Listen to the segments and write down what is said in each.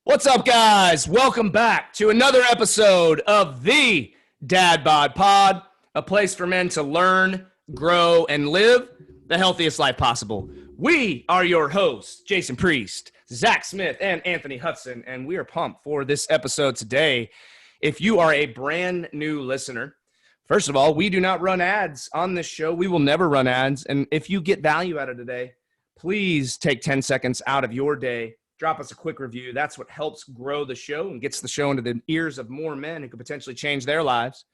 What's up, guys? Welcome back to another episode of the Dad Bod Pod, a place for men to learn, grow, and live the healthiest life possible. We are your hosts, Jason Priest, Zach Smith, and Anthony Hudson, and we are pumped for this episode today. If you are a brand new listener, first of all, we do not run ads on this show. We will never run ads, and if you get value out of today, please take 10 seconds out of your day. Drop us a quick review. That's what helps grow the show and gets the show into the ears of more men who could potentially change their lives.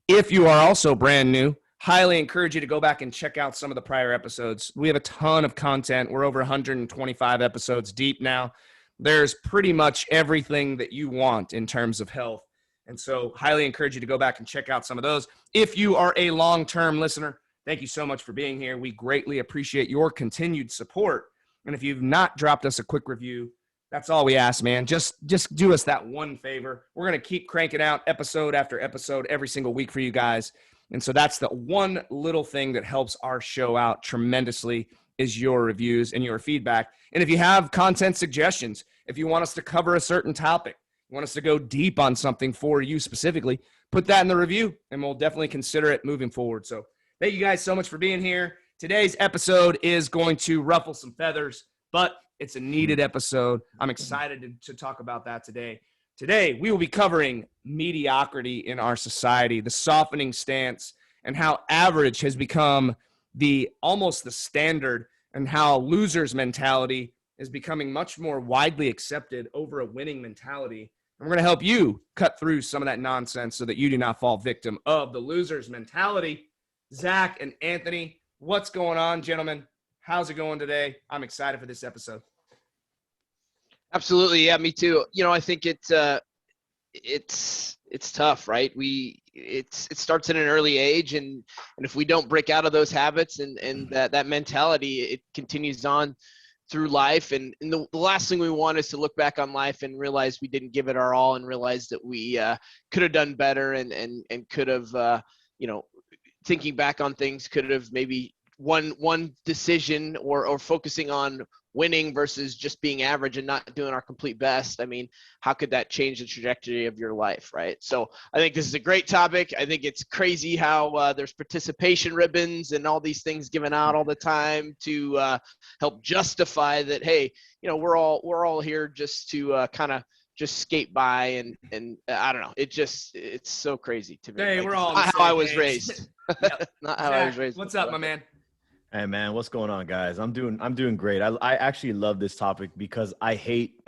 If you are also brand new, highly encourage you to go back and check out some of the prior episodes. We have a ton of content. We're over 125 episodes deep now. There's pretty much everything that you want in terms of health. And so highly encourage you to go back and check out some of those. If you are a long-term listener, thank you so much for being here. We greatly appreciate your continued support. And if you've not dropped us a quick review, that's all we ask, man. Just do us that one favor. We're going to keep cranking out episode after episode every single week for you guys. And so that's the one little thing that helps our show out tremendously is your reviews and your feedback. And if you have content suggestions, if you want us to cover a certain topic, you want us to go deep on something for you specifically, put that in the review and we'll definitely consider it moving forward. So thank you guys so much for being here. Today's episode is going to ruffle some feathers, but it's a needed episode. I'm excited to talk about that today. Today, we will be covering mediocrity in our society, the softening stance, and how average has become almost the standard, and how losers mentality is becoming much more widely accepted over a winning mentality. And we're going to help you cut through some of that nonsense so that you do not fall victim of the losers mentality. Zach and Anthony, what's going on, gentlemen? How's it going today? I'm excited for this episode. Absolutely. Yeah, me too. I think it's tough, right? It starts at an early age, and if we don't break out of those habits and that mentality, it continues on through life. And the last thing we want is to look back on life and realize we didn't give it our all, and realize that we could have done better and could have, thinking back on things, could have maybe one decision or focusing on winning versus just being average and not doing our complete best. I mean, how could that change the trajectory of your life, right? So I think this is a great topic. I think it's crazy how there's participation ribbons and all these things given out all the time to help justify that, hey, we're all here just to kind of just skate by and I don't know. It's so crazy to me. Hey, like, we're all not how I was raised. Not how I was raised. What's up, my man? Hey man, what's going on, guys? I'm doing great. I actually love this topic because I hate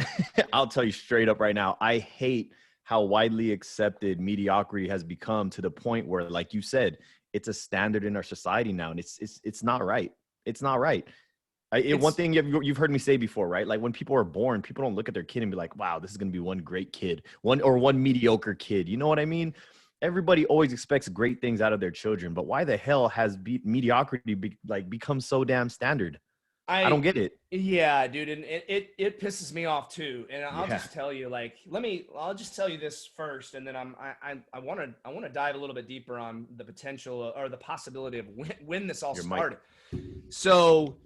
I'll tell you straight up right now, I hate how widely accepted mediocrity has become to the point where, like you said, it's a standard in our society now, and it's not right. It's not right. One thing you've heard me say before, right? Like when people are born, people don't look at their kid and be like, "Wow, this is going to be one great kid, one mediocre kid." You know what I mean? Everybody always expects great things out of their children, but why the hell has mediocrity become so damn standard? I don't get it. Yeah, dude, and it pisses me off too. And I'll just tell you, I'll just tell you this first, and then I want to dive a little bit deeper on the potential or the possibility of when this all started. So,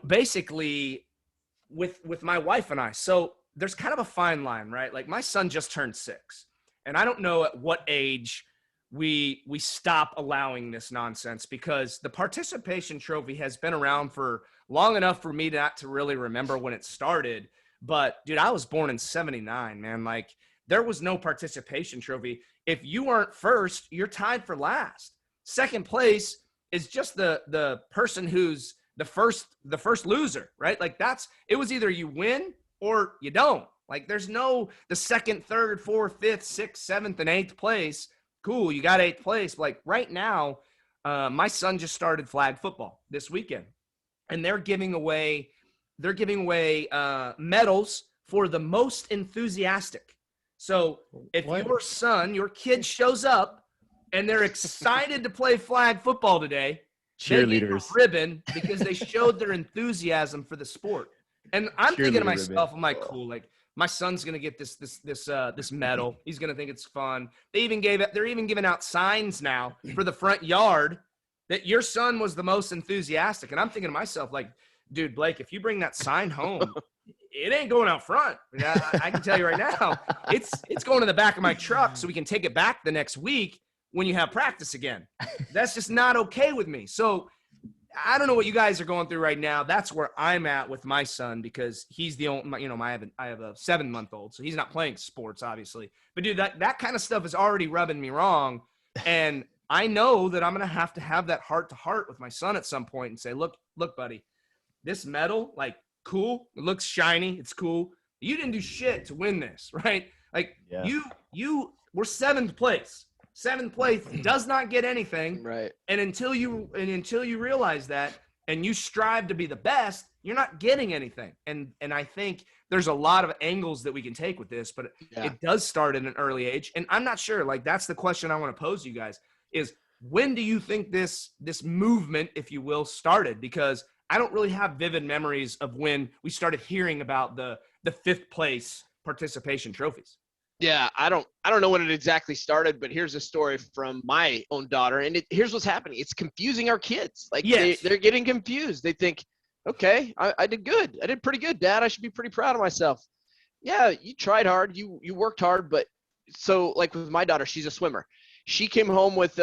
basically, with my wife and I, so there's kind of a fine line, right? Like my son just turned 6. And I don't know at what age we stop allowing this nonsense, because the participation trophy has been around for long enough for me not to really remember when it started. But dude, I was born in 79, man. Like there was no participation trophy. If you weren't first, you're tied for last. Second place is just the person who's the first loser, right? Like it was either you win or you don't. Like there's no the second, third, fourth, fifth, sixth, seventh, and eighth place. Cool, you got 8th place. Like right now, my son just started flag football this weekend, and they're giving away medals for the most enthusiastic. So if your kid shows up and they're excited to play flag football today, cheerleaders, they get a ribbon because they showed their enthusiasm for the sport. And I'm thinking to myself, I'm like, cool, like my son's gonna get this medal. He's gonna think it's fun. They're even giving out signs now for the front yard that your son was the most enthusiastic. And I'm thinking to myself, like, dude, Blake, if you bring that sign home, it ain't going out front. I can tell you right now, it's going in the back of my truck so we can take it back the next week when you have practice again. That's just not okay with me. So I don't know what you guys are going through right now. That's where I'm at with my son, because he's the only, I have a 7-month-old, so he's not playing sports, obviously. But dude, that kind of stuff is already rubbing me wrong. And I know that I'm going to have that heart to heart with my son at some point and say, look, buddy, this medal, like, cool. It looks shiny. It's cool. You didn't do shit to win this, right? Like you were 7th place. 7th place does not get anything. Right. And until you realize that and you strive to be the best, you're not getting anything. And I think there's a lot of angles that we can take with this, but it does start at an early age. And I'm not sure, like, that's the question I want to pose to you guys is, when do you think this movement, if you will, started? Because I don't really have vivid memories of when we started hearing about the 5th place participation trophies. Yeah, I don't know when it exactly started, but here's a story from my own daughter, and here's what's happening. It's confusing our kids. Like, they're getting confused. They think, okay, I did good. I did pretty good, Dad. I should be pretty proud of myself. Yeah, you tried hard. You worked hard. But so, like with my daughter, she's a swimmer. She came home with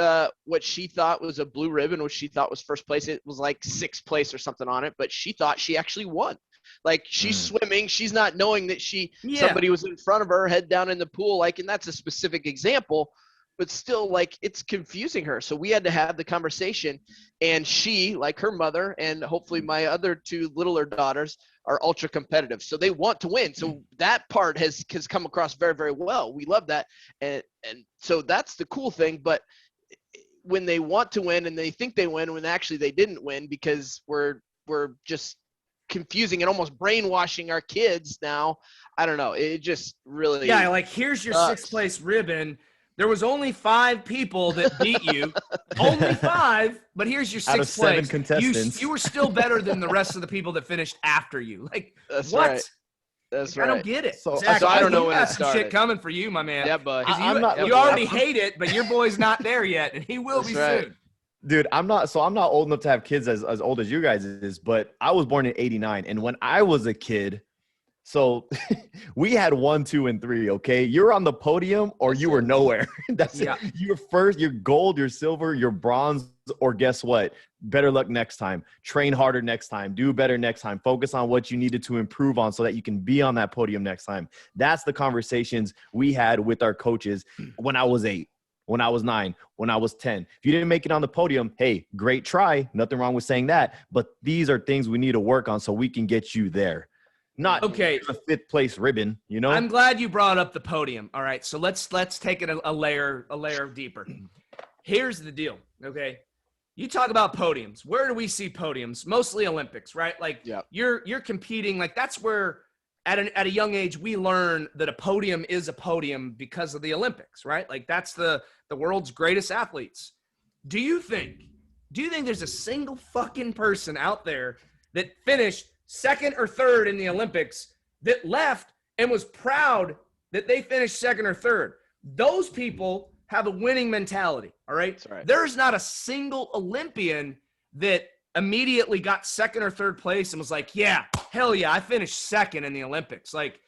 what she thought was a blue ribbon, which she thought was 1st place. It was like 6th place or something on it, but she thought she actually won. Like, she's swimming, she's not knowing that somebody was in front of her, head down in the pool. Like, and that's a specific example, but still, like, it's confusing her. So we had to have the conversation, and she, like her mother, and hopefully my other 2 littler daughters, are ultra competitive. So they want to win. So that part has come across very, very well. We love that. And so that's the cool thing. But when they want to win and they think they win, when actually they didn't win, because we're just confusing and almost brainwashing our kids now. I don't know. It just really, like, here's your 6th place ribbon. There was only 5 people that beat you, only 5, but here's your 6th place. 7 contestants. You were still better than the rest of the people that finished after you. Like, that's what? Right. That's like, right. I don't get it. So I don't know when it some shit coming for you, my man. Yeah, but you already hate it, but your boy's not there yet, and he will be soon. Dude, I'm not old enough to have kids as old as you guys is, but I was born in 89. And when I was a kid, so we had 1, 2, and 3. Okay. You're on the podium or you were nowhere. That's it. You're first, you're gold, you're silver, you're bronze, or guess what? Better luck next time. Train harder next time. Do better next time. Focus on what you needed to improve on so that you can be on that podium next time. That's the conversations we had with our coaches when I was 8. When I was 9, when I was 10. If you didn't make it on the podium, hey, great try. Nothing wrong with saying that. But these are things we need to work on so we can get you there. Not a 5th place ribbon, you know? I'm glad you brought up the podium. All right, so let's take it a layer deeper. Here's the deal, okay? You talk about podiums. Where do we see podiums? Mostly Olympics, right? Like, you're competing. Like, that's where at a young age we learn that a podium is a podium because of the Olympics, right? Like, that's the world's greatest athletes. Do you think there's a single fucking person out there that finished 2nd or 3rd in the Olympics that left and was proud that they finished 2nd or 3rd? Those people have a winning mentality, all right? That's right. There's not a single Olympian that immediately got 2nd or 3rd place and was like, yeah, hell yeah, I finished 2nd in the Olympics. Like,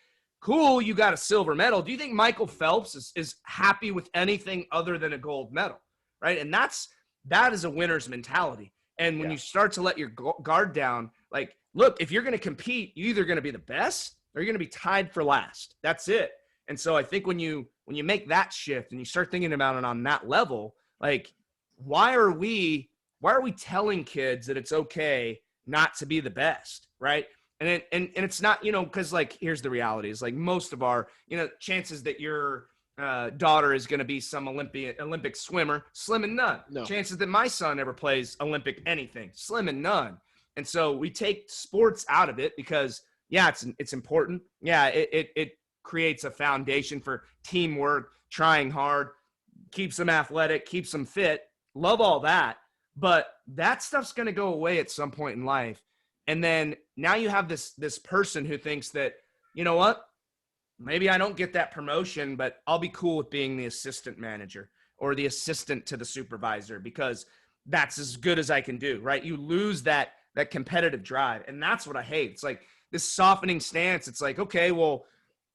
cool, you got a silver medal. Do you think Michael Phelps is happy with anything other than a gold medal, right? And that is a winner's mentality. And when you start to let your guard down, like, look, if you're going to compete, you're either going to be the best or you're going to be tied for last. That's it. And so I think when you make that shift and you start thinking about it on that level, like, why are we telling kids that it's okay not to be the best, right? And it's not, because, like, here's the reality is, like, most of our, chances that your daughter is going to be some Olympic swimmer, slim and none. No. Chances that my son ever plays Olympic anything, slim and none. And so we take sports out of it because, it's important. Yeah, it creates a foundation for teamwork, trying hard, keeps them athletic, keeps them fit. Love all that. But that stuff's going to go away at some point in life. And then now you have this person who thinks that, you know what, maybe I don't get that promotion, but I'll be cool with being the assistant manager or the assistant to the supervisor because that's as good as I can do, right? You lose that that competitive drive. And that's what I hate. It's like this softening stance. It's like, okay, well,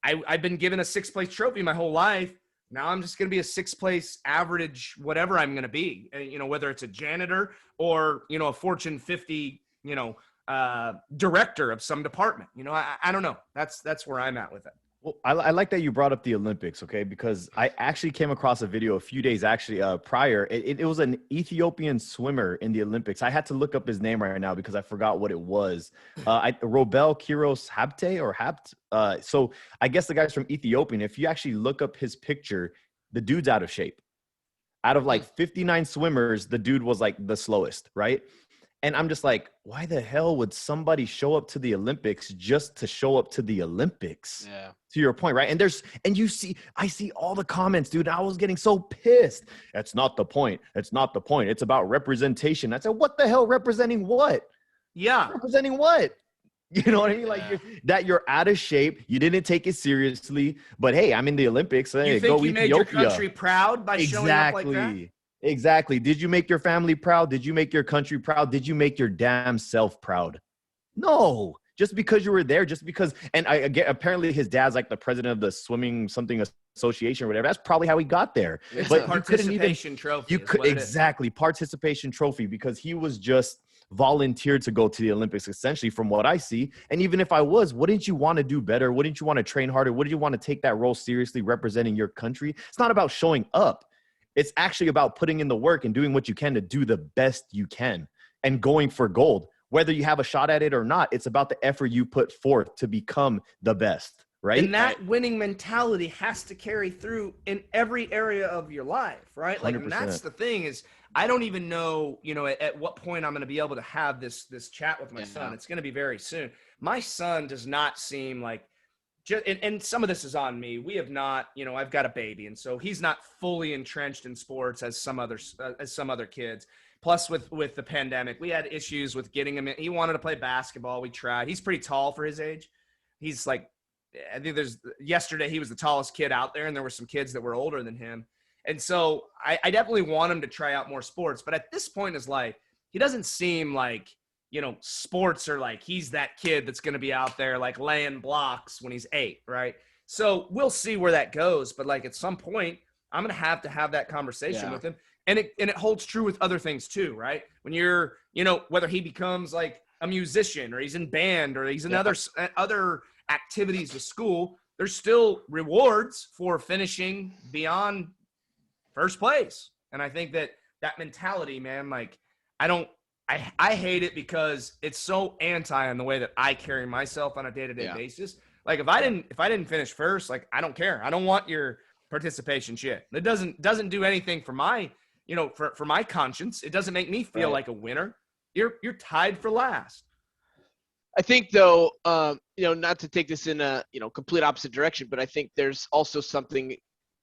I've been given a 6th place trophy my whole life. Now I'm just going to be a 6th place average, whatever I'm going to be, whether it's a janitor or, a Fortune 50, director of some department. I don't know. That's where I'm at with it. Well, I like that you brought up the Olympics, okay? Because I actually came across a video a few days prior. It was an Ethiopian swimmer in the Olympics. I had to look up his name right now because I forgot what it was. Robel Kiros Hapt. So I guess the guy's from Ethiopia. And if you actually look up his picture, the dude's out of shape. Out of like 59 swimmers, the dude was like the slowest, right? And I'm just like, why the hell would somebody show up to the Olympics just to show up to the Olympics? Yeah. To your point, right? I see all the comments, dude. I was getting so pissed. That's not the point. It's not the point. It's about representation. I said, what the hell? Representing what? Yeah. Representing what? You know what I mean? Like that you're out of shape. You didn't take it seriously. But hey, I'm in the Olympics. Hey, you think go you made your country proud by showing up like that? Exactly. Did you make your family proud? Did you make your country proud? Did you make your damn self proud? No. Just because you were there, and apparently his dad's like the president of the swimming something association or whatever. That's probably how he got there. It's but a participation trophy. Participation trophy, because he was just volunteered to go to the Olympics, essentially, from what I see. And even if I was, wouldn't you want to do better? Wouldn't you want to train harder? Wouldn't you want to take that role seriously, representing your country? It's not about showing up. It's actually about putting in the work and doing what you can to do the best you can and going for gold. Whether you have a shot at it or not, it's about the effort you put forth to become the best, right? And that winning mentality has to carry through in every area of your life, right? Like, and that's the thing is, I don't even know, at what point I'm going to be able to have this chat with my son. It's going to be very soon. My son does not seem like, and some of this is on me. We have not, I've got a baby, and so he's not fully entrenched in sports as some other kids. Plus, with the pandemic, we had issues with getting him in. He wanted to play basketball. We tried. He's pretty tall for his age. He's like, I think yesterday he was the tallest kid out there, and there were some kids that were older than him. And so I definitely want him to try out more sports. But at this point in his life, he doesn't seem like, sports are like he's that kid that's going to be out there like laying blocks when he's 8, right? So we'll see where that goes. But like at some point, I'm going to have that conversation with him. And it holds true with other things too, right? When you're, whether he becomes like a musician or he's in band or he's in other activities with school, there's still rewards for finishing beyond first place. And I think that mentality, man, like I hate it because it's so anti on the way that I carry myself on a day-to-day basis. Like if I didn't finish first, like I don't care. I don't want your participation shit. It doesn't do anything for my, for my conscience. It doesn't make me feel like a winner. You're tied for last. I think though, not to take this in a, complete opposite direction, but I think there's also something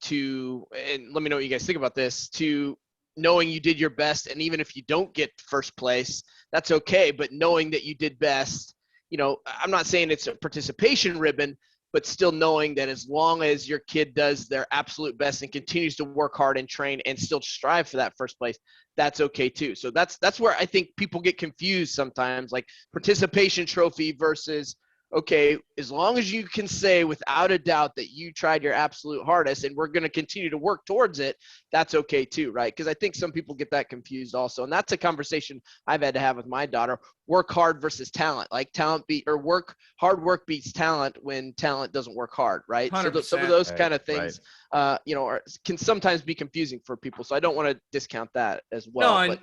to, and let me know what you guys think about this, to knowing you did your best. And even if you don't get first place, that's okay. But knowing that you did best, I'm not saying it's a participation ribbon, but still knowing that as long as your kid does their absolute best and continues to work hard and train and still strive for that first place, that's okay too. So that's where I think people get confused sometimes, like participation trophy versus, okay, as long as you can say without a doubt that you tried your absolute hardest and we're going to continue to work towards it, that's okay too, right? Because I think some people get that confused also. And that's a conversation I've had to have with my daughter. Work hard versus talent. Like hard work beats talent when talent doesn't work hard, right? So some of those kind of things, can sometimes be confusing for people. So I don't want to discount that as well.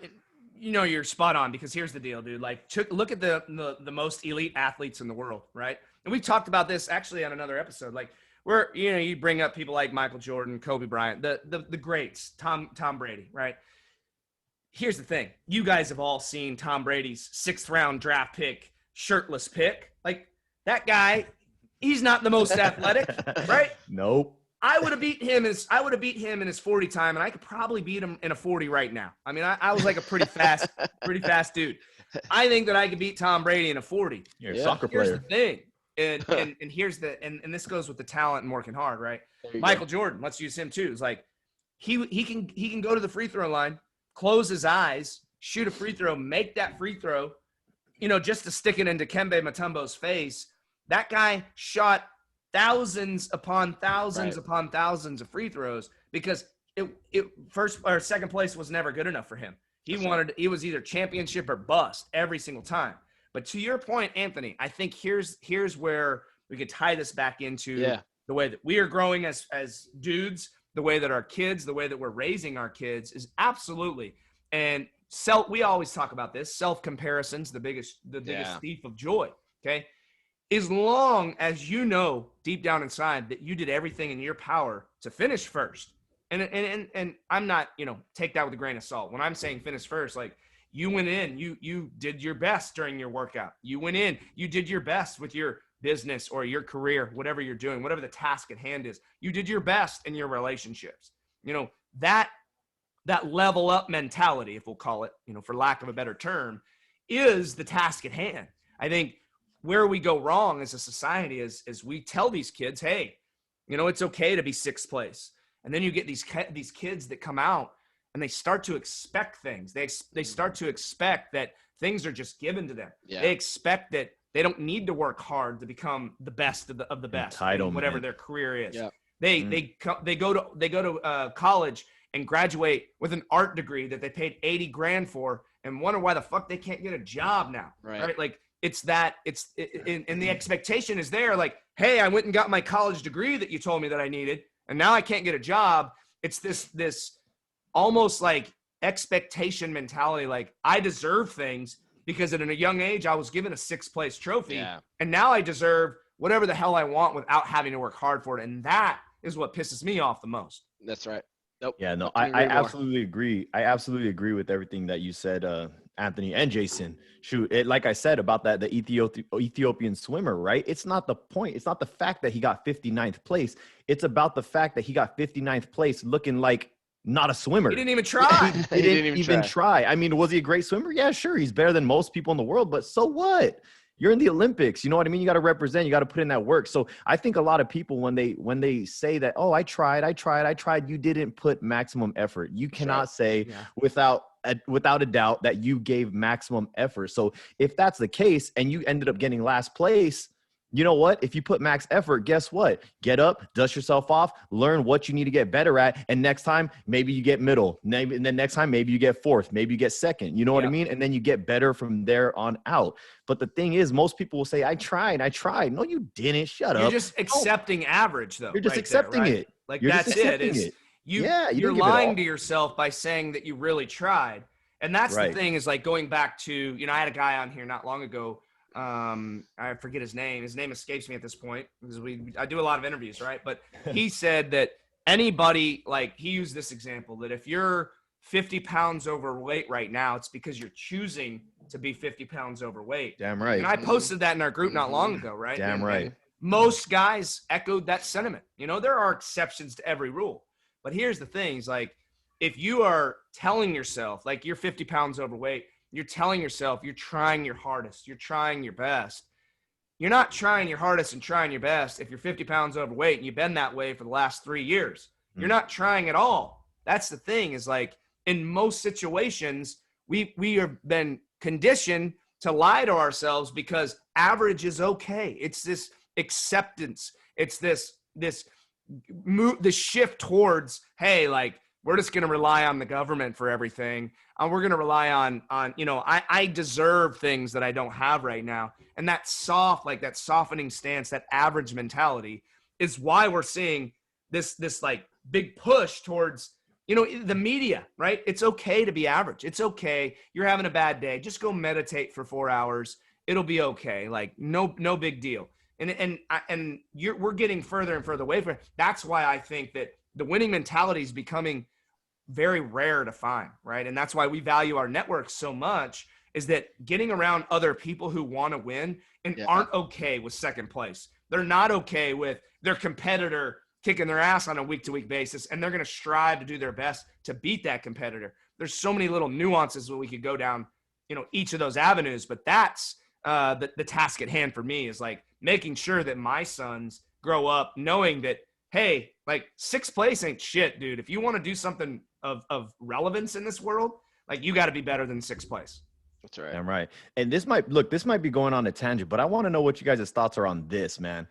No, you're spot on, because here's the deal, dude. Like, look at the most elite athletes in the world, right? And we talked about this actually on another episode. Like, where you bring up people like Michael Jordan, Kobe Bryant, the greats, Tom Brady, right? Here's the thing: you guys have all seen Tom Brady's 6th round draft pick, shirtless pick. Like that guy, he's not the most athletic, right? Nope. I would have beat him in his 40 time, and I could probably beat him in a 40 right now. I mean, I was like a pretty fast dude. I think that I could beat Tom Brady in a 40. You're a soccer player. Here's the thing, and here's and this goes with the talent and working hard, right? Michael Jordan, let's use him too. It's like he can go to the free throw line, close his eyes, shoot a free throw, make that free throw, just to stick it into Kembe Mutombo's face, that guy shot thousands upon thousands upon thousands of free throws because it first or second place was never good enough for him. He was either championship or bust every single time. But to your point, Anthony, I think here's where we could tie this back into the way that we are growing as dudes, the way that our kids, the way that we're raising our kids is absolutely. And we always talk about this, self-comparison's the biggest thief of joy, okay? As long as you know deep down inside that you did everything in your power to finish first. And I'm not, take that with a grain of salt. When I'm saying finish first, like you went in, you did your best during your workout. You went in, you did your best with your business or your career, whatever you're doing, whatever the task at hand is. You did your best in your relationships. That level up mentality, if we'll call it, for lack of a better term, is the task at hand. I think where we go wrong as a society is we tell these kids, hey, it's okay to be sixth place. And then you get these kids that come out and they start to expect things. They start to expect that things are just given to them. Yeah. They expect that they don't need to work hard to become the best of the best, whatever their career is. Yeah. They go to college and graduate with an art degree that they paid $80,000 for and wonder why the fuck they can't get a job now. Right? Like and the expectation is there, like, hey, I went and got my college degree that you told me that I needed, and now I can't get a job. It's this almost like expectation mentality, like I deserve things because at a young age I was given a sixth place trophy, and now I deserve whatever the hell I want without having to work hard for it. And that is what pisses me off the most. That's right. Nope. Yeah, no, I absolutely agree. I absolutely agree with everything that you said, Anthony and Jason. Shoot, like I said about the Ethiopian swimmer, right? It's not the point. It's not the fact that he got 59th place. It's about the fact that he got 59th place looking like not a swimmer. He didn't even try. He didn't even try. I mean, was he a great swimmer? Yeah, sure. He's better than most people in the world, but so what? You're in the Olympics. You know what I mean? You got to represent. You got to put in that work. So I think a lot of people, when they say that, oh, I tried, you didn't put maximum effort. You cannot say without a doubt that you gave maximum effort. So if that's the case and you ended up getting last place, you know what? If you put max effort, guess what? Get up, dust yourself off, learn what you need to get better at. And next time, maybe you get middle. And then next time, maybe you get fourth, maybe you get second. You know what I mean? And then you get better from there on out. But the thing is, most people will say, I tried. No, you didn't. Shut up. You're just accepting average, though. You're just accepting it. Like, that's it. You're lying to yourself by saying that you really tried. And that's the thing, is like going back to, I had a guy on here not long ago. I forget his name. His name escapes me at this point because I do a lot of interviews, right? But he said that anybody, like, he used this example that if you're 50 pounds overweight right now, it's because you're choosing to be 50 pounds overweight. Damn right. And I posted that in our group not long ago, right? Damn right. And most guys echoed that sentiment. There are exceptions to every rule. But here's the thing, is like, if you are telling yourself, like, you're 50 pounds overweight, you're telling yourself you're trying your hardest, you're trying your best. You're not trying your hardest and trying your best if you're 50 pounds overweight and you've been that way for the last 3 years. You're not trying at all. That's the thing, is like, in most situations, we have been conditioned to lie to ourselves because average is okay. It's this acceptance. It's this shift towards, hey, like, we're just going to rely on the government for everything. We're going to rely on I deserve things that I don't have right now. And that that softening stance, that average mentality is why we're seeing this like big push towards, the media, right? It's okay to be average. It's okay. You're having a bad day. Just go meditate for 4 hours. It'll be okay. Like, no big deal. And we're getting further and further away from it. That's why I think that the winning mentality is becoming very rare to find, right? And that's why we value our network so much, is that getting around other people who want to win and aren't okay with second place. They're not okay with their competitor kicking their ass on a week-to-week basis, and they're going to strive to do their best to beat that competitor. There's so many little nuances where we could go down, each of those avenues, but that's the task at hand for me, is like making sure that my sons grow up knowing that, hey, like, sixth place ain't shit, dude. If you want to do something of relevance in this world, like, you got to be better than sixth place. That's right. Damn right. And this might be going on a tangent, but I want to know what you guys' thoughts are on this, man.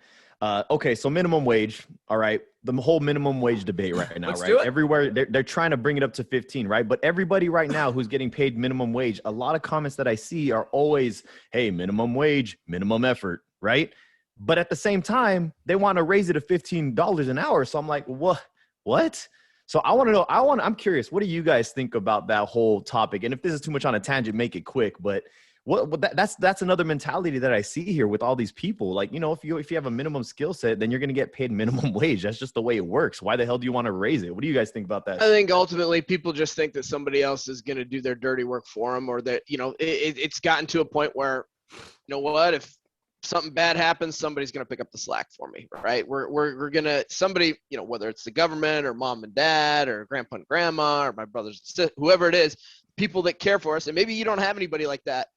Okay, so minimum wage. All right, the whole minimum wage debate right now, Let's right? do it. Everywhere they're trying to bring it up to 15, right? But everybody right now who's getting paid minimum wage, a lot of comments that I see are always, "Hey, minimum wage, minimum effort," right? But at the same time, they want to raise it to $15 an hour. So I'm like, what? So I want to know. I'm curious. What do you guys think about that whole topic? And if this is too much on a tangent, make it quick. But that's another mentality that I see here with all these people. Like, you know, if you have a minimum skill set, then you're going to get paid minimum wage. That's just the way it works. Why the hell do you want to raise it? What do you guys think about that? I think ultimately people just think that somebody else is going to do their dirty work for them, or that, you know, it's gotten to a point where, you know what, if something bad happens, somebody's going to pick up the slack for me, right? We're going to, somebody, you know, whether it's the government or mom and dad or grandpa and grandma or my brothers and sisters, whoever it is, people that care for us. And maybe you don't have anybody like that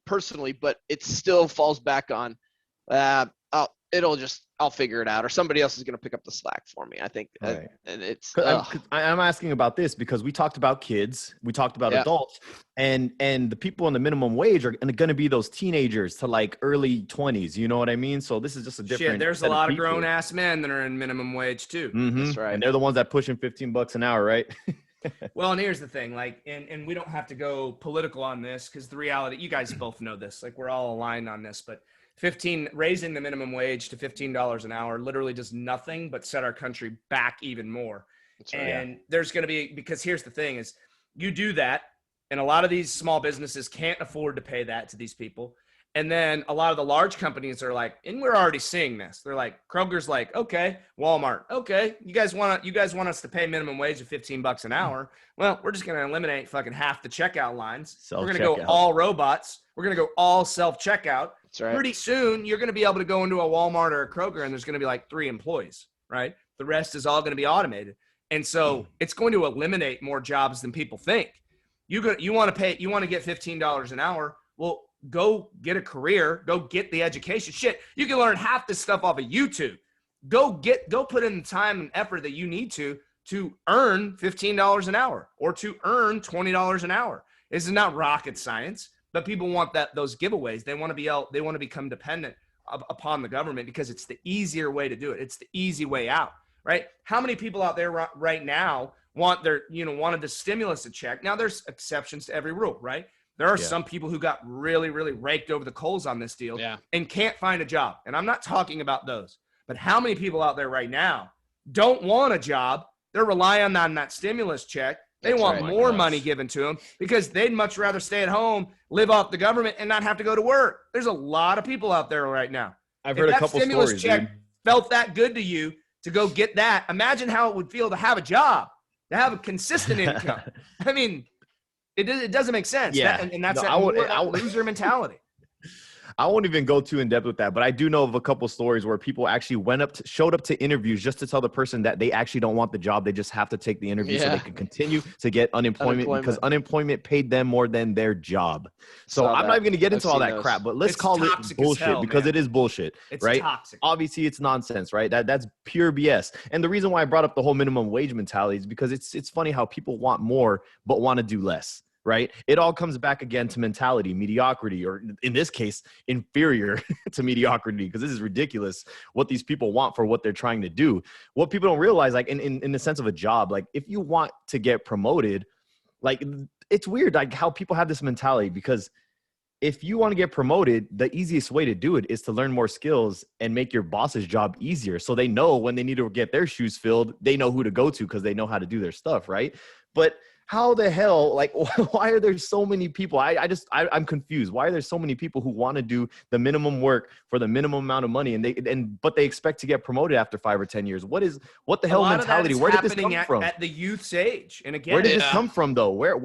personally, but it still falls back on, I'll figure it out, or somebody else is going to pick up the slack for me. I think, Right. and it's, I'm asking about this because we talked about kids, we talked about adults, and the people on the minimum wage are going to be those teenagers to like early 20s. You know what I mean? So this is just a different. Shit, there's a lot of grown ass men that are in minimum wage too. Mm-hmm. That's right. And they're the ones that pushing $15 an hour, right? Well, and here's the thing, like, and we don't have to go political on this because the reality, you guys both know this, like we're all aligned on this, but raising the minimum wage to $15 an hour literally does nothing but set our country back even more. That's right. And there's going to be, because here's the thing is you do that, and a lot of these small businesses can't afford to pay that to these people. And then a lot of the large companies are like, and we're already seeing this. They're like, Kroger's like, okay, Walmart, okay, you guys want us to pay minimum wage of $15 an hour? Well, we're just going to eliminate fucking half the checkout lines. We're going to go all robots. We're going to go all self-checkout. That's right. Pretty soon, you're going to be able to go into a Walmart or a Kroger, and there's going to be like 3 employees, right? The rest is all going to be automated. And so it's going to eliminate more jobs than people think. You want to get $15 an hour. Well, go get a career, go get the education. Shit, you can learn half this stuff off of YouTube. Go put in the time and effort that you need to earn $15 an hour or to earn $20 an hour. This is not rocket science, but people want those giveaways. They want to become dependent upon the government because it's the easier way to do it. It's the easy way out, right? How many people out there right now wanted the stimulus check? Now there's exceptions to every rule, right? There are some people who got really, really raked over the coals on this deal and can't find a job. And I'm not talking about those. But how many people out there right now don't want a job? They're relying on that stimulus check. They want more money given to them because they'd much rather stay at home, live off the government, and not have to go to work. There's a lot of people out there right now. I've heard a couple stories. If that stimulus check felt that good to you to go get that, imagine how it would feel to have a job, to have a consistent income. I mean, it doesn't make sense. Yeah. And that's that loser mentality. I won't even go too in depth with that, but I do know of a couple stories where people actually showed up to interviews just to tell the person that they actually don't want the job. They just have to take the interview so they can continue to get unemployment because unemployment paid them more than their job. So I'm not even going to get into all that crap, but let's call it bullshit because it is bullshit, right? Toxic. Obviously it's nonsense, right? That's pure BS. And the reason why I brought up the whole minimum wage mentality is because it's funny how people want more but want to do less. Right? It all comes back again to mentality, mediocrity, or in this case, inferior to mediocrity, because this is ridiculous what these people want for what they're trying to do. What people don't realize, like in the sense of a job, like if you want to get promoted, like it's weird, like how people have this mentality, because if you want to get promoted, the easiest way to do it is to learn more skills and make your boss's job easier. So they know when they need to get their shoes filled, they know who to go to because they know how to do their stuff, right? But how the hell, like, why are there so many people? I'm confused. Why are there so many people who want to do the minimum work for the minimum amount of money but they expect to get promoted after 5 or 10 years? What the hell mentality? Where did this come from? At the youth's age. And again, where did this come from though? Where?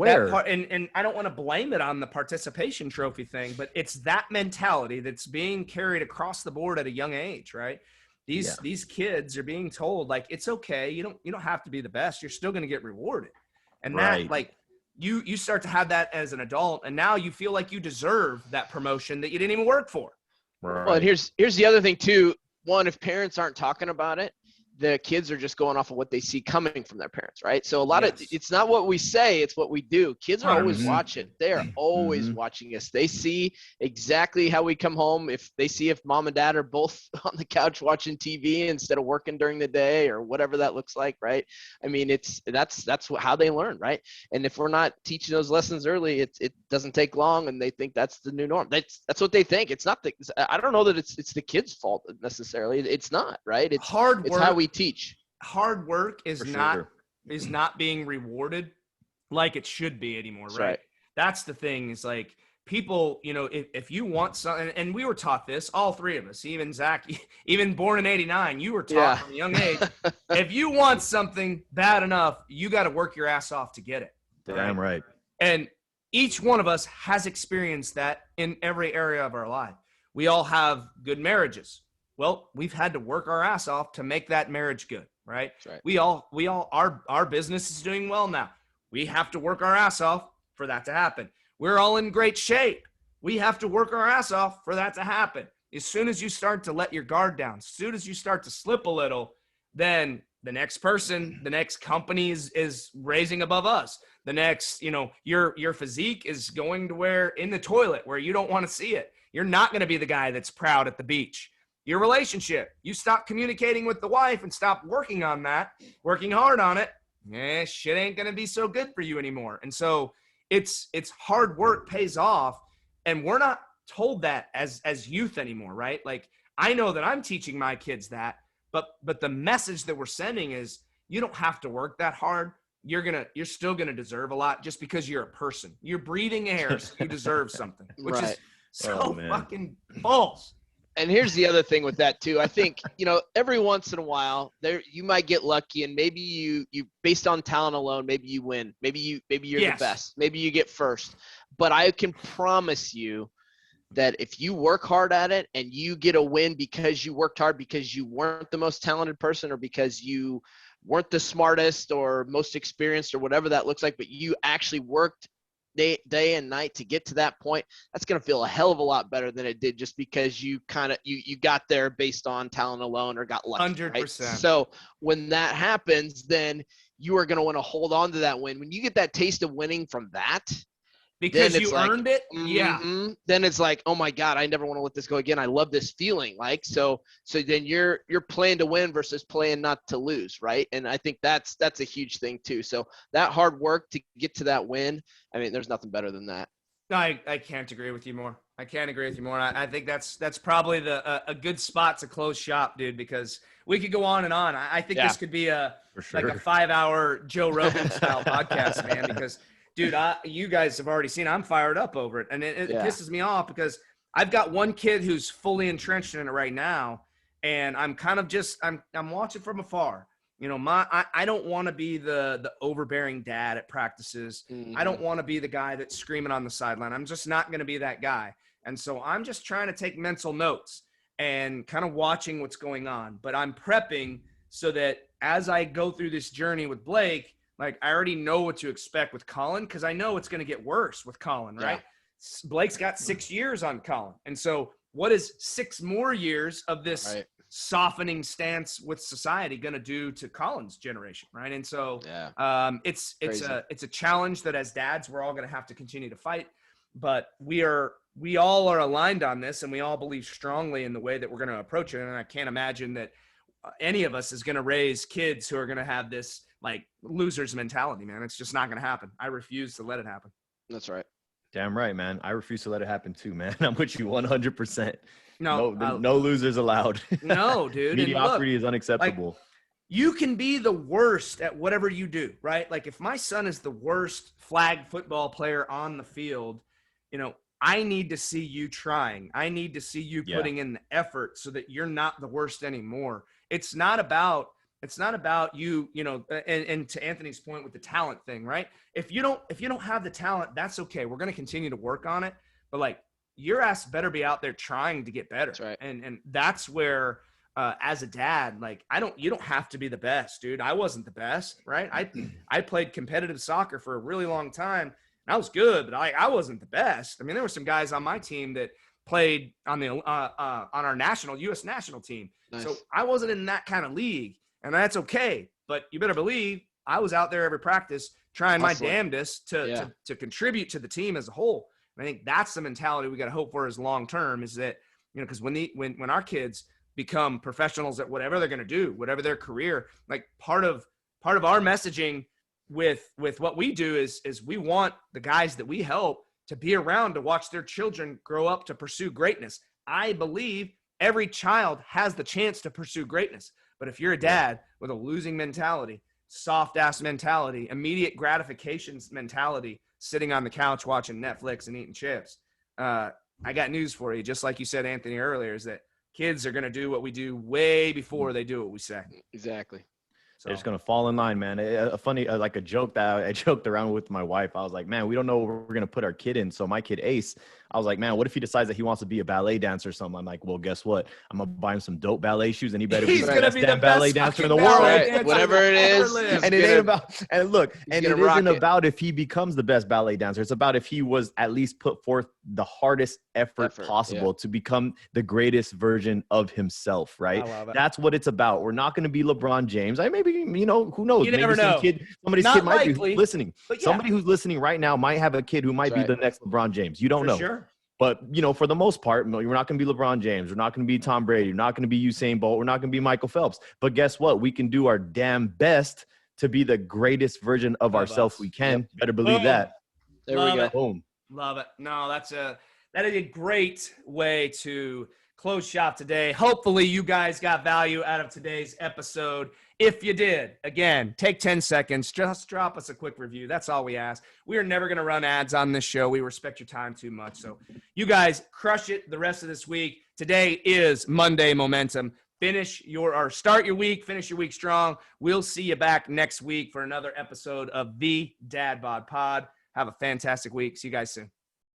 And I don't want to blame it on the participation trophy thing, but it's that mentality that's being carried across the board at a young age, right? These kids are being told, like, it's okay. You don't have to be the best. You're still going to get rewarded. And that, like, you start to have that as an adult, and now you feel like you deserve that promotion that you didn't even work for. Right. Well, and here's the other thing too. One, if parents aren't talking about it, the kids are just going off of what they see coming from their parents, right? So a lot of it's not what we say, it's what we do. Kids are always watching. They are always watching us. They see exactly how we come home. If they see if mom and dad are both on the couch watching TV instead of working during the day or whatever that looks like, right? I mean, that's how they learn, right? And if we're not teaching those lessons early, it doesn't take long, and they think that's the new norm. That's what they think. It's not I don't know that it's the kids' fault necessarily. It's not, right? It's hard work. It's how we teach. Hard work is not being rewarded like it should be anymore, right? That's the thing, is like, people, you know, if you want something, and we were taught this, all three of us, even Zach, even born in 89, you were taught from a young age, if you want something bad enough, you got to work your ass off to get it. Damn right. And each one of us has experienced that in every area of our life. We all have good marriages. Well, we've had to work our ass off to make that marriage good, right? That's right. We all our business is doing well now. We have to work our ass off for that to happen. We're all in great shape. We have to work our ass off for that to happen. As soon as you start to let your guard down, as soon as you start to slip a little, then the next person, the next company is raising above us. The next, you know, your physique is going to where in the toilet where you don't want to see it. You're not going to be the guy that's proud at the beach. Your relationship, you stop communicating with the wife and stop working on that, working hard on it, shit ain't going to be so good for you anymore. And so it's hard work pays off, and we're not told that as youth anymore, right? Like, I know that I'm teaching my kids that, but the message that we're sending is, you don't have to work that hard. You're still gonna deserve a lot just because you're a person. You're breathing air, so you deserve something, which is so fucking false. And here's the other thing with that too. I think, you know, every once in a while you might get lucky, and maybe you based on talent alone, maybe you win. Maybe you're the best. Maybe you get first. But I can promise you that if you work hard at it and you get a win because you worked hard, because you weren't the most talented person, or because you weren't the smartest or most experienced or whatever that looks like, but you actually worked day and night to get to that point, that's going to feel a hell of a lot better than it did just because you got there based on talent alone or got lucky. 100%. Right? So when that happens, then you are going to want to hold on to that win. When you get that taste of winning from that, because you earned it. Then it's like, oh my God, I never want to let this go again. I love this feeling. Like, so then you're playing to win versus playing not to lose. Right. And I think that's a huge thing too. So that hard work to get to that win, I mean, there's nothing better than that. No, I can't agree with you more. I can't agree with you more. I think that's probably a good spot to close shop, dude, because we could go on and on. I think this could be like a 5-hour Joe Rogan style podcast, man, because dude, you guys have already seen, I'm fired up over it. And it pisses me off because I've got one kid who's fully entrenched in it right now. And I'm kind of just, I'm watching from afar. You know, I don't want to be the overbearing dad at practices. I don't want to be the guy that's screaming on the sideline. I'm just not going to be that guy. And so I'm just trying to take mental notes and kind of watching what's going on. But I'm prepping so that as I go through this journey with Blake, like, I already know what to expect with Colin, because I know it's going to get worse with Colin, right? Yeah. Blake's got 6 years on Colin. And so what is 6 more years of this softening stance with society going to do to Colin's generation, right? And so it's a challenge that as dads, we're all going to have to continue to fight. But we all are aligned on this, and we all believe strongly in the way that we're going to approach it. And I can't imagine that any of us is going to raise kids who are going to have this like loser's mentality, man. It's just not going to happen. I refuse to let it happen. That's right. Damn right, man. I refuse to let it happen too, man. I'm with you 100%. No losers allowed. No, dude. Mediocrity is unacceptable. Like, you can be the worst at whatever you do, right? Like, if my son is the worst flag football player on the field, you know, I need to see you trying. I need to see you putting in the effort so that you're not the worst anymore. It's not about you, you know, and to Anthony's point with the talent thing, right? If you don't have the talent, that's okay. We're going to continue to work on it. But like, your ass better be out there trying to get better. That's right. And that's where, as a dad, like, you don't have to be the best, dude. I wasn't the best, right? I played competitive soccer for a really long time, and I was good, but I wasn't the best. I mean, there were some guys on my team that played on our U.S. national team. Nice. So I wasn't in that kind of league. And that's okay. But you better believe I was out there every practice trying my damnedest to contribute to the team as a whole. And I think that's the mentality we got to hope for as long-term, is that, you know, because when our kids become professionals at whatever they're going to do, whatever their career, like part of our messaging with what we do is we want the guys that we help to be around to watch their children grow up to pursue greatness. I believe every child has the chance to pursue greatness. But if you're a dad with a losing mentality, soft ass mentality, immediate gratifications mentality, sitting on the couch watching Netflix and eating chips, I got news for you. Just like you said, Anthony, earlier, is that kids are going to do what we do way before they do what we say. Exactly. So they're just going to fall in line, man. A funny, like a joke that I joked around with my wife. I was like, man, we don't know what we're going to put our kid in. So my kid, Ace, I was like, man, what if he decides that he wants to be a ballet dancer or something? I'm like, well, guess what? I'm going to buy him some dope ballet shoes, and he better be the best damn ballet dancer in the world. Right. Whatever it is. And it ain't about, and look, and it isn't about if he becomes the best ballet dancer. It's about if he was at least put forth the hardest effort possible to become the greatest version of himself, right? That's what it's about. We're not going to be LeBron James. Maybe, you know, who knows? You maybe never know. Somebody's Not kid might likely, be listening. but Somebody who's listening right now might have a kid who might be the next LeBron James. You don't know. Sure. But, you know, for the most part, we're not going to be LeBron James. We're not going to be Tom Brady. We're not going to be Usain Bolt. We're not going to be Michael Phelps. But guess what? We can do our damn best to be the greatest version of ourselves we can. Yep. Better believe that. There we go. Boom. Love it. No, that is a great way to close shop today. Hopefully you guys got value out of today's episode. If you did, again, take 10 seconds, just drop us a quick review. That's all we ask. We are never going to run ads on this show. We respect your time too much. So you guys crush it the rest of this week. Today is Monday Momentum. Start your week, finish your week strong. We'll see you back next week for another episode of the Dad Bod Pod. Have a fantastic week. See you guys soon.